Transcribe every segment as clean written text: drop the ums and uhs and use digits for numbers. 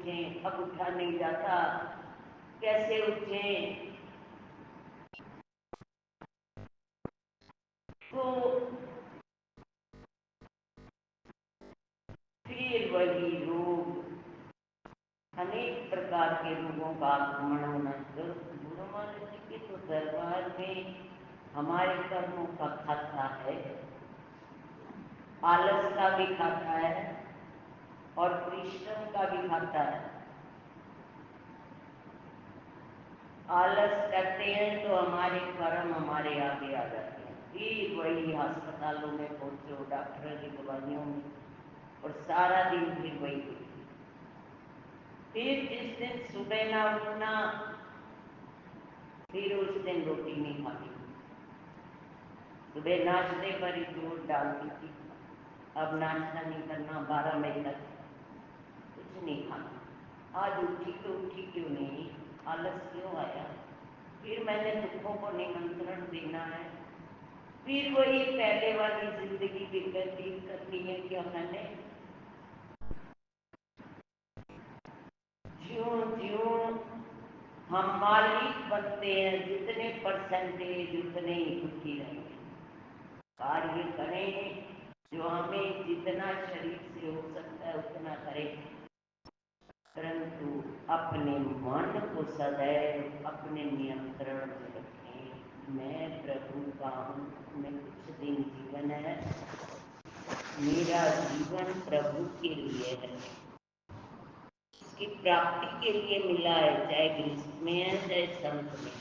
उठें, अब उठा नहीं जाता, कैसे उठें। तो फिर वही रोग, अनेक प्रकार के रोगों का आक्रमण होना। तो गुरु महाराज जी के तो दरबार में हमारे कर्मों का खाता है, आलस का भी खाता है और परिश्रम का भी खाता है। आलस करते हैं तो हमारे कर्म हमारे आगे आ जाते हैं, फिर वही अस्पतालों में पहुंचो, डॉक्टर की दवाइयों में, और सारा दिन फिर वही। फिर जिस दिन सुबह ना उठना, फिर उस दिन रोटी नहीं खानी। सुबह नाश्ते पर ही जोर डालती थी, अब नाश्ता नहीं करना, 12 बजे तक कुछ नहीं खाना। आज उठी तो उठी क्यों नहीं, आलस क्यों आया? फिर मैंने दुखों को निमंत्रण देना है, फिर वही पहले वाली जिंदगी व्यतीत करनी है। क्या मैंने ज्यों ज्यों हम मालिक बनते हैं, जितने परसेंटेज उतने ही दुखी रहेंगे। कार्य करें, जो हमें जितना शरीर से हो सकता है उतना करें, परंतु अपने मन को सदैव अपने नियंत्रण में रखें। मैं प्रभु का हूँ, मैं कुछ दिन जीवन है, मेरा जीवन प्रभु के लिए है, इसकी प्राप्ति के लिए मिला है, चाहे गृहस्थ में है चाहे संत में।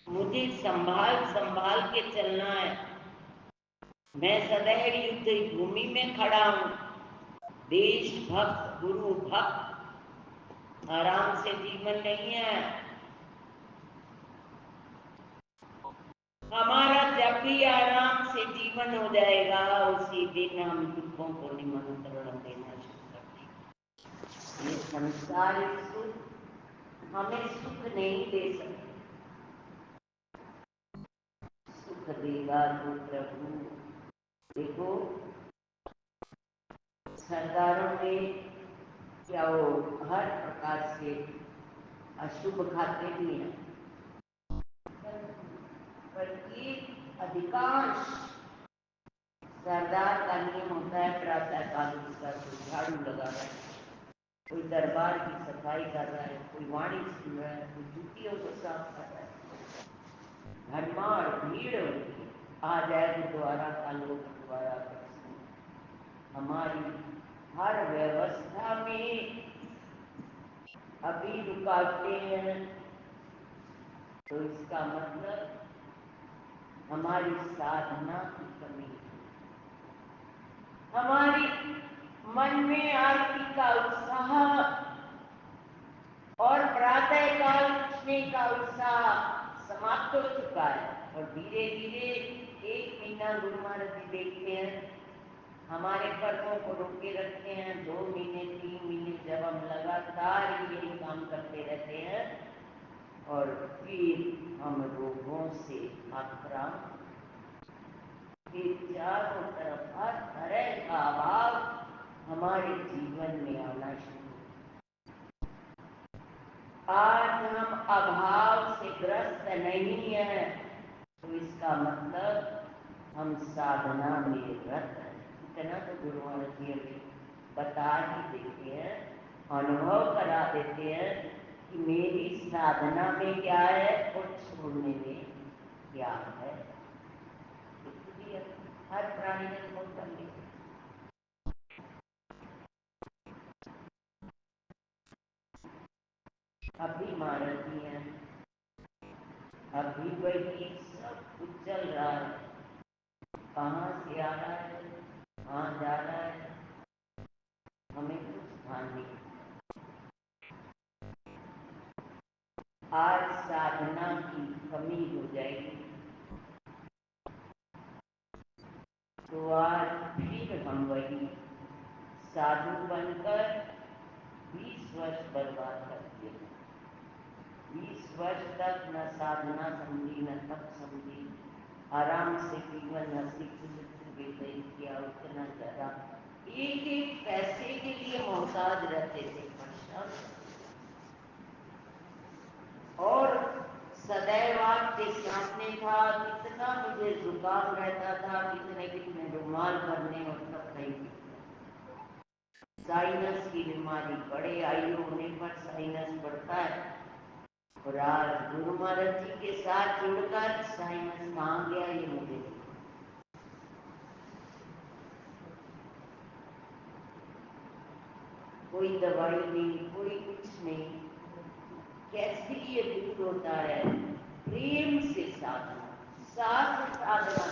मुझे संभाल संभाल के चलना है। मैं सदैव युद्ध भूमि में खड़ा हूँ, देश भक्त गुरु भक्त, आराम से जीवन नहीं है हमारा। जब भी आराम से जीवन हो जाएगा, उसी दिन हम दुखों को निमंत्रण देना शुरू कर देंगे। ये संसार सुख हमें सुख नहीं दे सकते, सुख देगा तो प्रभु। देखो सरदारों में क्या वो हर प्रकार से अशुभ खाते भी हैं, पर एक अधिकांश सरदार का नियम होता है प्रातः काल उसका कोई झाड़ू लगा रहा है, कोई दरबार की सफाई कर रहा है, कोई वाणी सुन रहा है, कोई जूतियों को साफ कर रहा है। भरमार भीड़ होती है, आ जाए गुरुद्वारा का लोग गुरुद्वारा। हमारी हर व्यवस्था में अभी रुकावटें हैं, तो इसका मतलब हमारी साधना की कमी है। हमारी मन में आरती का उत्साह और प्रातः काल उठने का उत्साह समाप्त हो चुका है, और धीरे धीरे एक महीना गुरु महाराज जी देखते हैं, हमारे कर्मों को रोके रखते हैं। 2 महीने 3 महीने जब हम लगातार यही काम करते रहते हैं, और फिर हम रोगों से आक्रांत, फिर चारों तरफ हर तरह का अभाव हमारे जीवन में आना शुरू। आज हम अभाव से ग्रस्त नहीं है, तो इसका मतलब हम साधना में रत हैं। इतना तो गुरु महाराज जी अभी बता ही देते हैं, अनुभव करा देते हैं कि मेरी साधना में क्या है और छोड़ने में क्या है। हर प्राणी ने अनुभव कर लिया। अभी महाराज जी हैं, अभी वही सब कुछ चल रहा है, कहाँ से आ रहा है, कहाँ जा रहा है, हमें कुछ ध्यान नहीं। आज साधना की कमी हो जाएगी, तो आज फिर हम वही साधु बनकर 20 वर्ष बर्बाद कर दिए। 20 वर्ष तक न साधना समझी, न तप समझी, आराम से जीवन हंसी खुशी व्यतीत किया, उतना ज़्यादा ایک ایک پیسے کے لیے محتاج رہتے تھے پریشان، اور سدیو آپ کے سامنے تھا، کتنا مجھے زکام رہتا تھا، کتنے کتنے رومال بھرنے اور تب نہیں، سائنس کی بیماری بڑے آیو ہونے پر سائنس بڑھتا ہے، اور آج گرو مہاراج جی کے ساتھ جڑ کر سائنس کہاں گیا یہ مجھے کوئی دوائی نہیں، کوئی کچھ نہیں، کیسے یہ دور ہوتا ہے؟ پریم سے سادھنا، ساتھ سادھنا